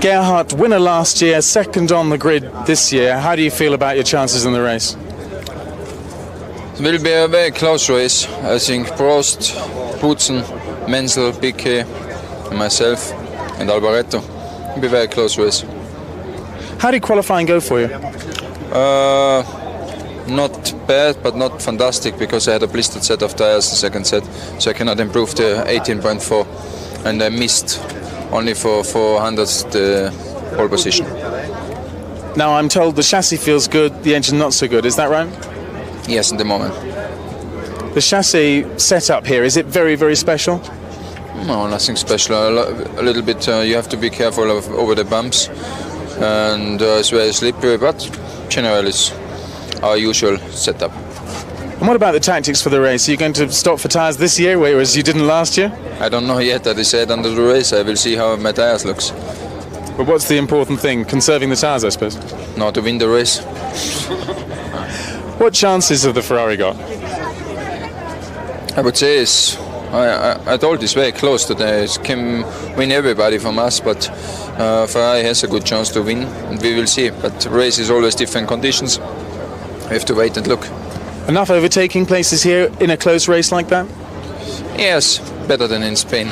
Gerhard, winner last year, second on the grid this year. How do you feel about your chances in the race? It will be a very close race. I think Prost, Putzen, Menzel, Piquet, and myself, and Alboreto. It will be a very close race. How did qualifying go for you? Not bad, but not fantastic, because I had a blistered set of tires the second set, so I cannot improve the 18.4, and I missed only for 4 hundredths the pole position. Now I'm told the chassis feels good, the engine not so good, is that right? Yes, in the moment. The chassis setup here, is it very, very special? No, nothing special. A little bit, you have to be careful over the bumps, and it's very slippery, but generally it's our usual setup. And what about the tactics for the race? Are you going to stop for tyres this year, whereas you didn't last year? I don't know yet. That is said under the race. I will see how my tyres looks. But what's the important thing? Conserving the tyres, I suppose? No, to win the race. What chances have the Ferrari got? I would say I told it's very close today. It can win everybody from us, but Ferrari has a good chance to win, and we will see. But the race is always different conditions. We have to wait and look. Enough overtaking places here in a close race like that? Yes, better than in Spain.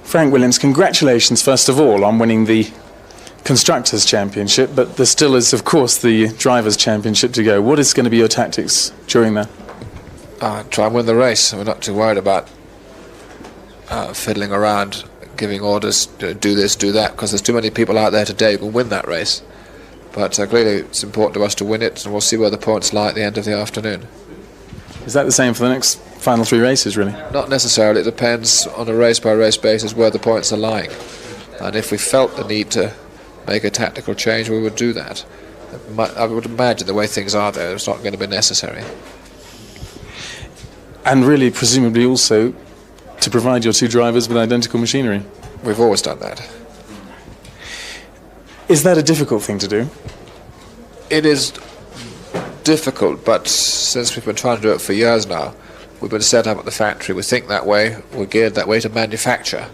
Frank Williams, congratulations first of all on winning the Constructors' Championship, but there still is of course the Drivers' Championship to go. What is going to be your tactics during that? Try and win the race. We're not too worried about fiddling around, giving orders, do this, do that, because there's too many people out there today who can win that race. But clearly it's important to us to win it, and we'll see where the points lie at the end of the afternoon. Is that the same for the next final 3 races, really? Not necessarily. It depends on a race-by-race basis where the points are lying. And if we felt the need to make a tactical change, we would do that. I would imagine the way things are there, it's not going to be necessary. And really, presumably also, to provide your 2 drivers with identical machinery. We've always done that. Is that a difficult thing to do? It is difficult, but since we've been trying to do it for years now, we've been set up at the factory, we think that way, we're geared that way to manufacture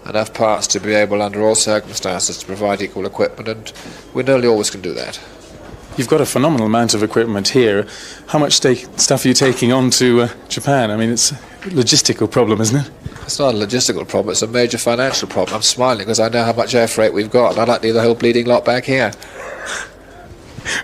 enough parts to be able under all circumstances to provide equal equipment, and we nearly always can do that. You've got a phenomenal amount of equipment here. How much stuff are you taking on to Japan? I mean, it's a logistical problem, isn't it? It's not a logistical problem, it's a major financial problem. I'm smiling because I know how much air freight we've got, and I'd like to leave the whole bleeding lot back here.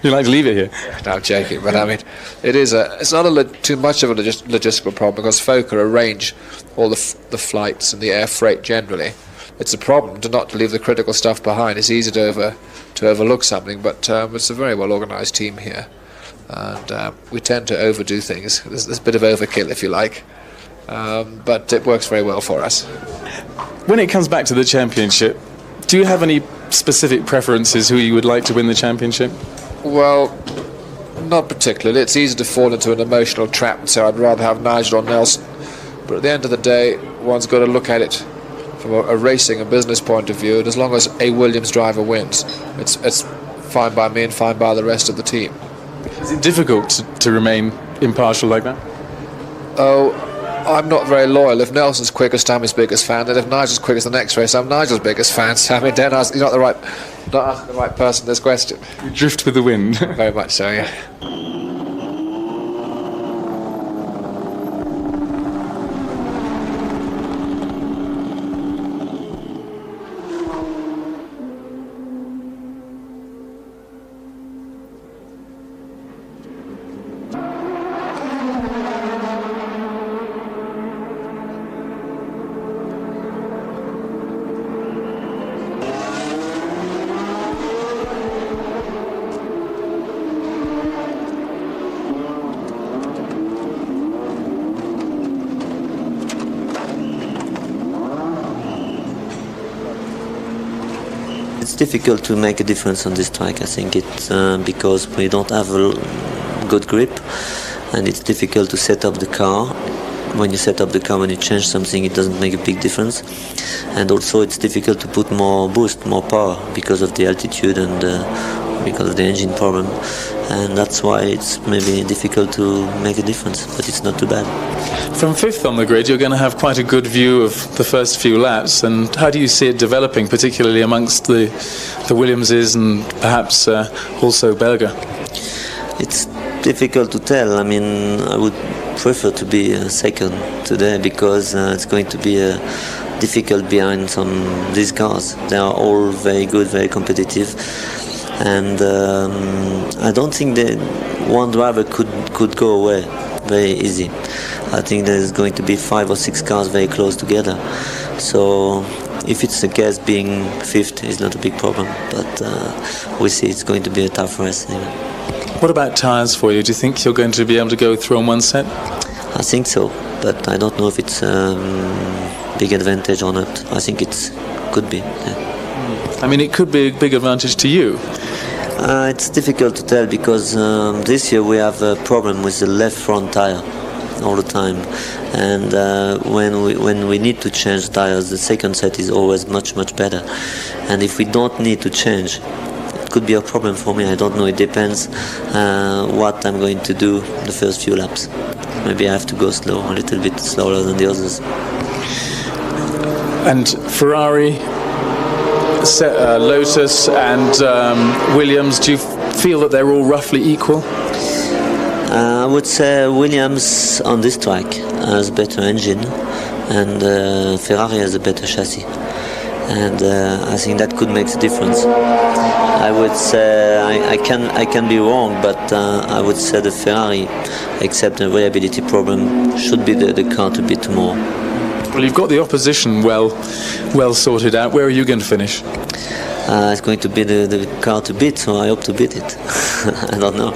You'd like to leave it here? No, I'm joking, but I mean, it's not too much of a logistical problem, because Fokker arrange all the flights and the air freight generally. It's a problem to leave the critical stuff behind. It's easy to overlook something, but it's a very well organised team here, and we tend to overdo things. There's a bit of overkill, if you like, but it works very well for us. When it comes back to the championship, do you have any specific preferences who you would like to win the championship? Well, not particularly. It's easy to fall into an emotional trap and say I'd rather have Nigel or Nelson, but at the end of the day, one's got to look at it from a racing and business point of view, and as long as a Williams driver wins, it's fine by me and fine by the rest of the team. Is it difficult to remain impartial like that? Oh, I'm not very loyal. If Nelson's quickest, I'm his biggest fan, and if Nigel's quickest the next race, I'm Nigel's biggest fan. So I mean, you're not asking the right person this question. You drift with the wind. Very much so, yeah. difficult to make a difference on this track. I think it's because we don't have a good grip, and it's difficult to set up the car. When you set up the car, when you change something, it doesn't make a big difference. And also it's difficult to put more boost, more power, because of the altitude and because of the engine problem. And that's why it's maybe difficult to make a difference, but it's not too bad. From fifth on the grid, you're going to have quite a good view of the first few laps. And how do you see it developing, particularly amongst the Williamses and perhaps also Berger? It's difficult to tell. I mean, I would prefer to be second today, because it's going to be difficult behind these cars. They are all very good, very competitive, and I don't think that one driver could go away very easy. I think there's going to be 5 or 6 cars very close together. So if it's the case, being fifth is not a big problem, but we see it's going to be a tough race anyway. What about tyres for you? Do you think you're going to be able to go through on one set? I think so, but I don't know if it's a big advantage or not. I think it could be. Yeah. I mean, it could be a big advantage to you. It's difficult to tell, because this year we have a problem with the left front tire all the time, and when we need to change tires, the second set is always much better. And if we don't need to change, could be a problem for me. I don't know. It depends what I'm going to do the first few laps. Maybe I have to go slow, a little bit slower than the others. And Ferrari, Lotus and Williams, do you feel that they're all roughly equal? I would say Williams on this track has a better engine, and Ferrari has a better chassis. And I think that could make the difference. I would say I can be wrong, but I would say the Ferrari, except the reliability problem, should be the car to beat tomorrow. Well, you've got the opposition well sorted out. Where are you going to finish? It's going to be the car to beat, so I hope to beat it. I don't know.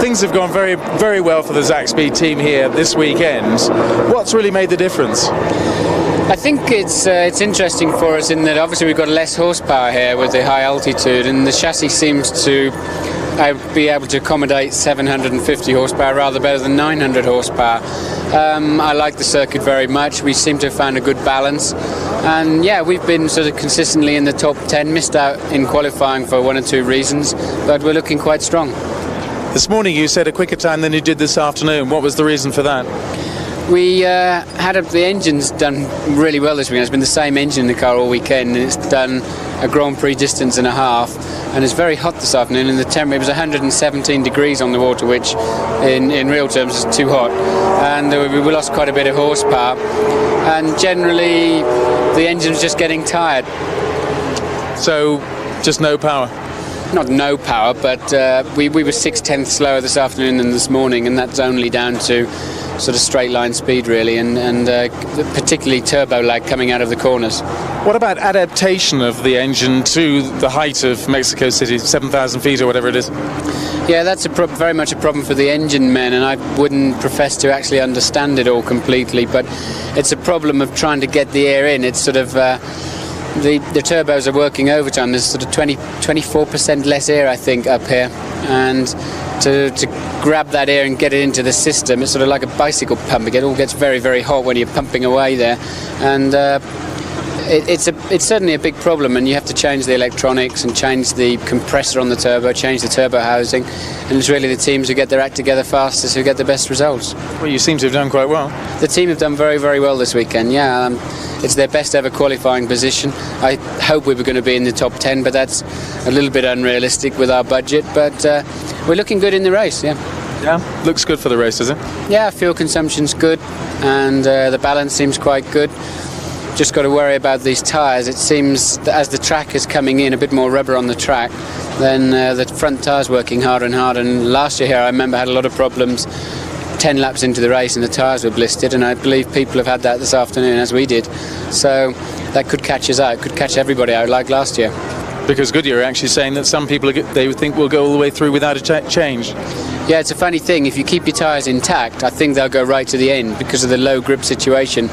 Things have gone very well for the Zaxby team here this weekend. What's really made the difference? I think it's interesting for us in that obviously we've got less horsepower here with the high altitude, and the chassis seems to be able to accommodate 750 horsepower rather better than 900 horsepower. I like the circuit very much. We seem to have found a good balance, and yeah, we've been sort of consistently in the top 10, missed out in qualifying for one or two reasons, but we're looking quite strong. This morning you said a quicker time than you did this afternoon. What was the reason for that? We had the engine's done really well this weekend. It's been the same engine in the car all weekend, and it's done a Grand Prix distance and a half, and it's very hot this afternoon, and the temperature, it was 117 degrees on the water, which in real terms is too hot, and we lost quite a bit of horsepower, and generally the engine was just getting tired. So just no power? Not no power, but we were 6/10 slower this afternoon than this morning, and that's only down to sort of straight line speed really, and particularly turbo lag coming out of the corners. What about adaptation of the engine to the height of Mexico City, 7,000 feet or whatever it is? Yeah, that's very much a problem for the engine men, and I wouldn't profess to actually understand it all completely, but it's a problem of trying to get the air in. It's sort of the turbos are working overtime. There's sort of 24% less air, I think, up here, and to grab that air and get it into the system, it's sort of like a bicycle pump. It all gets very, very hot when you're pumping away there, and it's certainly a big problem, and you have to change the electronics and change the compressor on the turbo, change the turbo housing, and it's really the teams who get their act together fastest who get the best results. Well, you seem to have done quite well. The team have done very, very well this weekend, yeah. It's their best ever qualifying position. I hope we were going to be in the top 10, but that's a little bit unrealistic with our budget, but we're looking good in the race, yeah. Yeah, looks good for the race, does it? Yeah, fuel consumption's good, and the balance seems quite good. Just got to worry about these tyres. It seems that as the track is coming in, a bit more rubber on the track, then the front tyre's working harder and harder. And last year here, I remember, had a lot of problems 10 laps into the race and the tyres were blistered, and I believe people have had that this afternoon, as we did. So that could catch us out, could catch everybody out like last year. Because Goodyear are actually saying that some people they would think will go all the way through without a change. Yeah, it's a funny thing. If you keep your tyres intact, I think they'll go right to the end because of the low grip situation.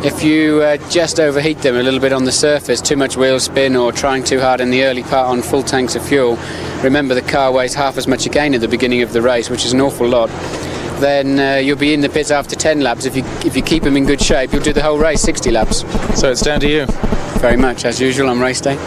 If you just overheat them a little bit on the surface, too much wheel spin or trying too hard in the early part on full tanks of fuel, remember the car weighs half as much again at the beginning of the race, which is an awful lot, then you'll be in the pits after 10 laps. If you keep them in good shape, you'll do the whole race 60 laps. So it's down to you. Very much, as usual on race day.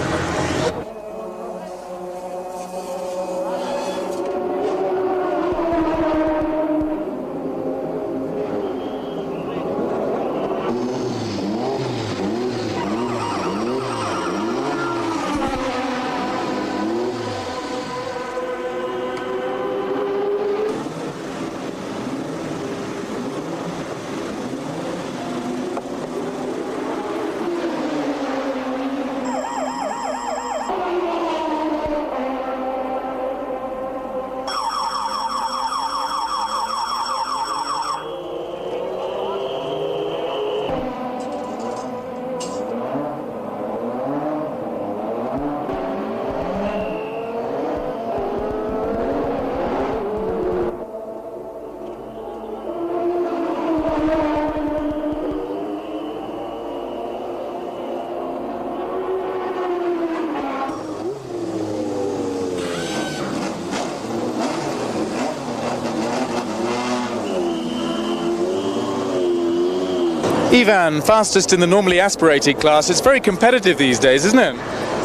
Ivan, fastest in the normally aspirated class. It's very competitive these days, isn't it?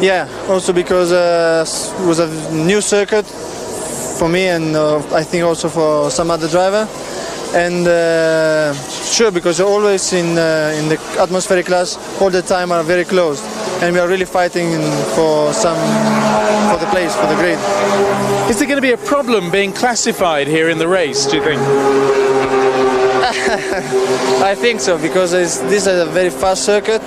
Yeah, also because it was a new circuit for me, and I think also for some other driver. And sure, because you're always in the atmospheric class, all the time are very close, and we are really fighting for the place, for the grid. Is there going to be a problem being classified here in the race, do you think? I think so, because this is a very fast circuit,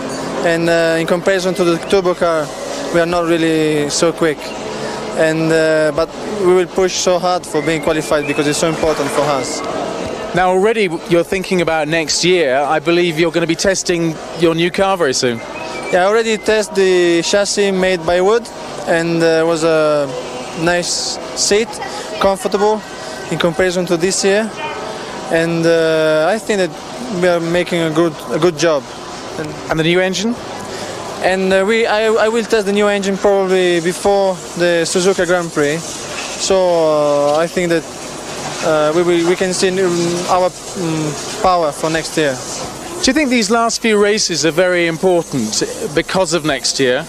and in comparison to the turbo car, we are not really so quick. And but we will push so hard for being qualified because it's so important for us. Now already you're thinking about next year. I believe you're going to be testing your new car very soon. Yeah, I already tested the chassis made by wood, and it was a nice seat, comfortable in comparison to this year. And I think that we are making a good job. And the new engine? And I will test the new engine probably before the Suzuka Grand Prix. So I think that we can see our power for next year. Do you think these last few races are very important because of next year?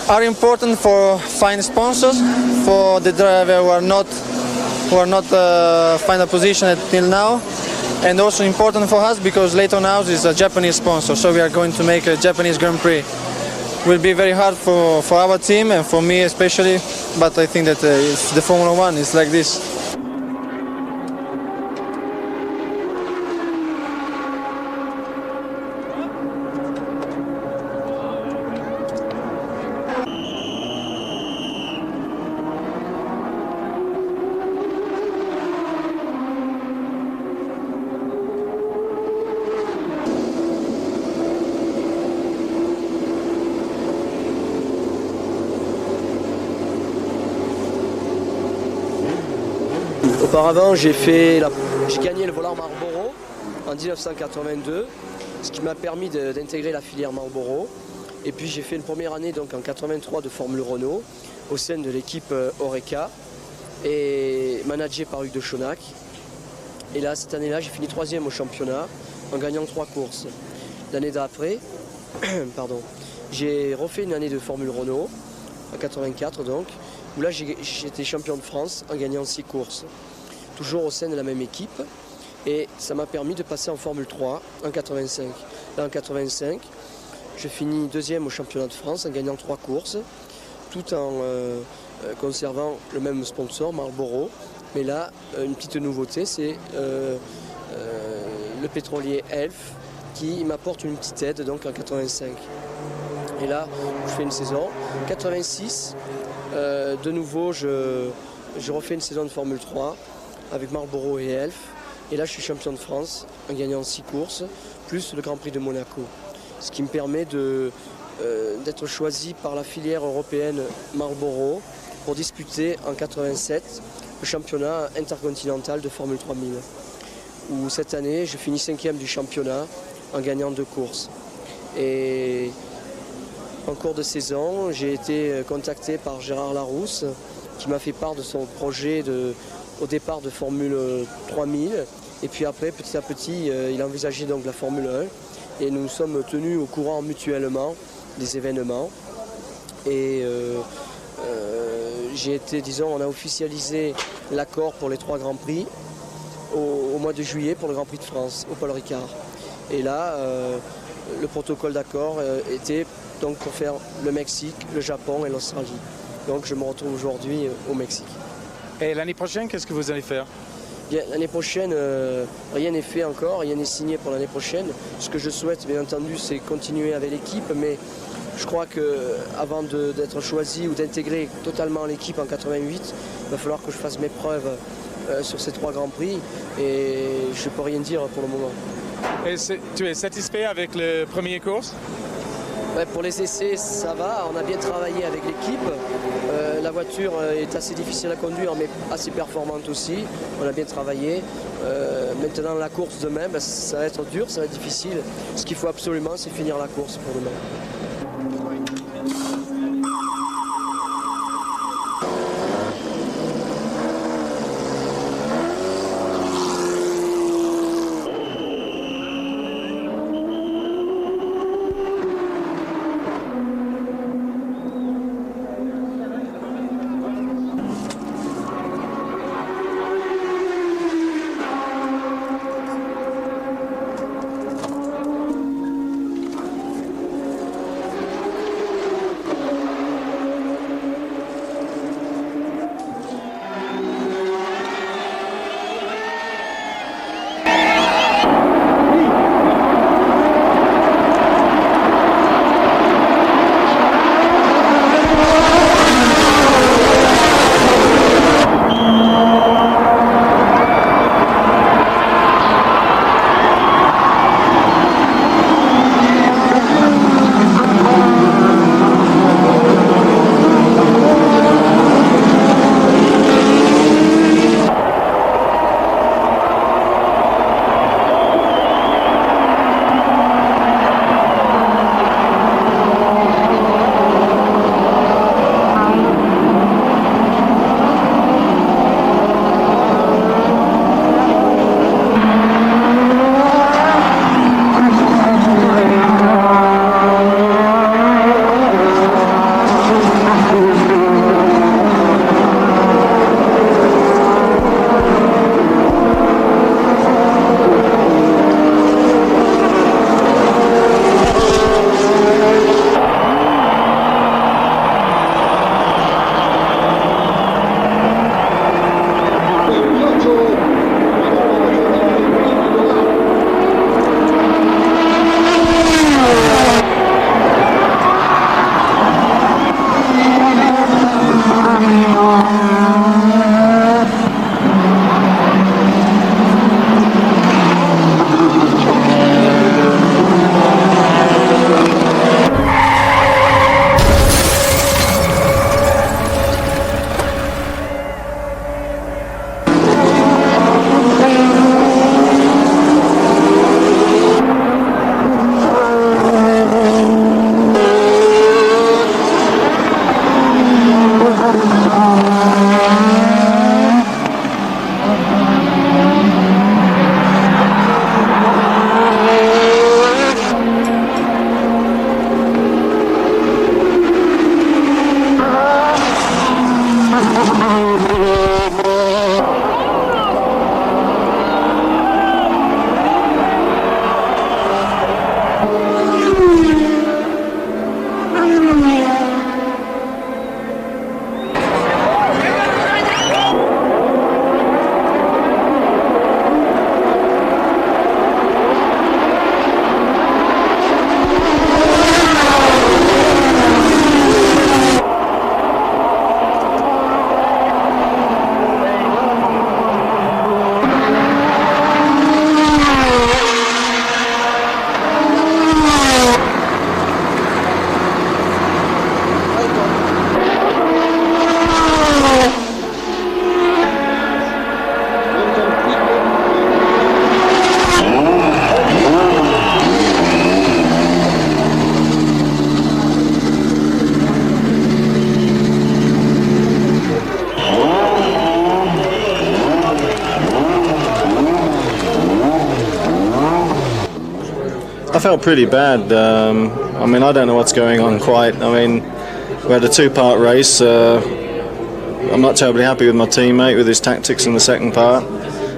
Are important for find sponsors, for the driver who are not find a position until now, and also important for us because later now is a Japanese sponsor, so we are going to make a Japanese Grand Prix. Will be very hard for our team and for me especially, but I think that it's the Formula One is like this. Auparavant, j'ai gagné le volant Marlboro en 1982, ce qui m'a permis d'intégrer la filière Marlboro. Et puis j'ai fait une première année donc en 83 de Formule Renault au sein de l'équipe Oreca et managé par Hugues de Chonac. Et là, cette année-là, j'ai fini 3e au championnat en gagnant 3 courses. L'année d'après, j'ai refait une année de Formule Renault en 84 donc, où là j'étais champion de France en gagnant 6 courses. Toujours au sein de la même équipe, et ça m'a permis de passer en Formule 3 en 85. Là en 85, je finis 2e au championnat de France en gagnant 3 courses, tout en conservant le même sponsor, Marlboro. Mais là, une petite nouveauté, c'est le pétrolier Elf qui m'apporte une petite aide donc en 85. Et là, je fais une saison. 86, de nouveau, je refais une saison de Formule 3 avec Marlboro et Elf. Et là, je suis champion de France en gagnant 6 courses, plus le Grand Prix de Monaco. Ce qui me permet d'être choisi par la filière européenne Marlboro pour disputer en 87 le championnat intercontinental de Formule 3000. Où cette année, je finis 5e du championnat en gagnant 2 courses. Et en cours de saison, j'ai été contacté par Gérard Larousse qui m'a fait part de son projet au départ de Formule 3000. Et puis après, petit à petit, il a envisagé donc la Formule 1. Et nous sommes tenus au courant mutuellement des événements. Et on a officialisé l'accord pour les 3 Grands Prix au mois de juillet pour le Grand Prix de France, au Paul Ricard. Et là, le protocole d'accord était donc pour faire le Mexique, le Japon et l'Australie. Donc je me retrouve aujourd'hui au Mexique. Et l'année prochaine, qu'est-ce que vous allez faire? L'année prochaine, rien n'est fait encore, rien n'est signé pour l'année prochaine. Ce que je souhaite, bien entendu, c'est continuer avec l'équipe, mais je crois qu'avant d'être choisi ou d'intégrer totalement l'équipe en 88, il va falloir que je fasse mes preuves sur ces 3 Grands Prix et je ne peux rien dire pour le moment. Et tu es satisfait avec le premier course? Ouais, pour les essais, ça va, on a bien travaillé avec l'équipe. La voiture est assez difficile à conduire, mais assez performante aussi. On a bien travaillé. Maintenant, la course demain, ça va être dur, ça va être difficile. Ce qu'il faut absolument, c'est finir la course pour demain. I felt pretty bad. I mean, I don't know what's going on quite. I mean, we had a two-part race. I'm not terribly happy with my teammate, with his tactics in the second part.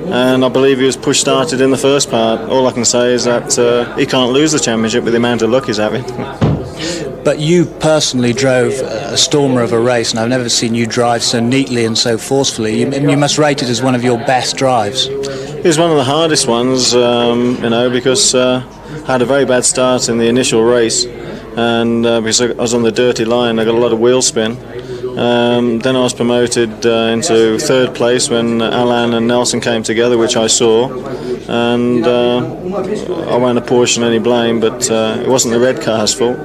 And I believe he was push-started in the first part. All I can say is that he can't lose the championship with the amount of luck he's having. But you personally drove a stormer of a race, and I've never seen you drive so neatly and so forcefully. You must rate it as one of your best drives. It was one of the hardest ones, you know, because I had a very bad start in the initial race, and because I was on the dirty line, I got a lot of wheel spin. Then I was promoted into third place when Alan and Nelson came together, which I saw, and I won't apportion any blame, but it wasn't the red car's fault.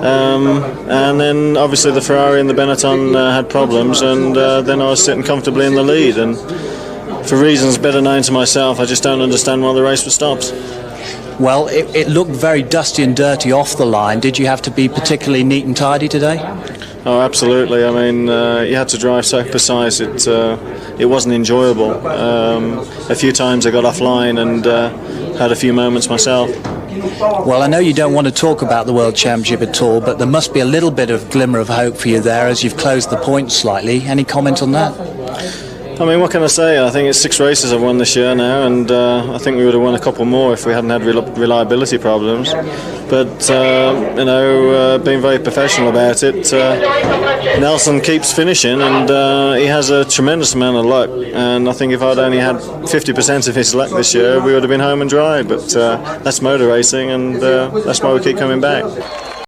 And then obviously the Ferrari and the Benetton had problems, and then I was sitting comfortably in the lead, and for reasons better known to myself, I just don't understand why the race was stopped. Well, it looked very dusty and dirty off the line. Did you have to be particularly neat and tidy today? Oh, absolutely. I mean, you had to drive so precise, it wasn't enjoyable. A few times I got offline and had a few moments myself. Well, I know you don't want to talk about the World Championship at all, but there must be a little bit of glimmer of hope for you there as you've closed the points slightly. Any comment on that? I mean, what can I say? I think it's 6 races I've won this year now, and I think we would have won a couple more if we hadn't had reliability problems. But, you know, being very professional about it, Nelson keeps finishing, and he has a tremendous amount of luck. And I think if I'd only had 50% of his luck this year, we would have been home and dry. But that's motor racing, and that's why we keep coming back.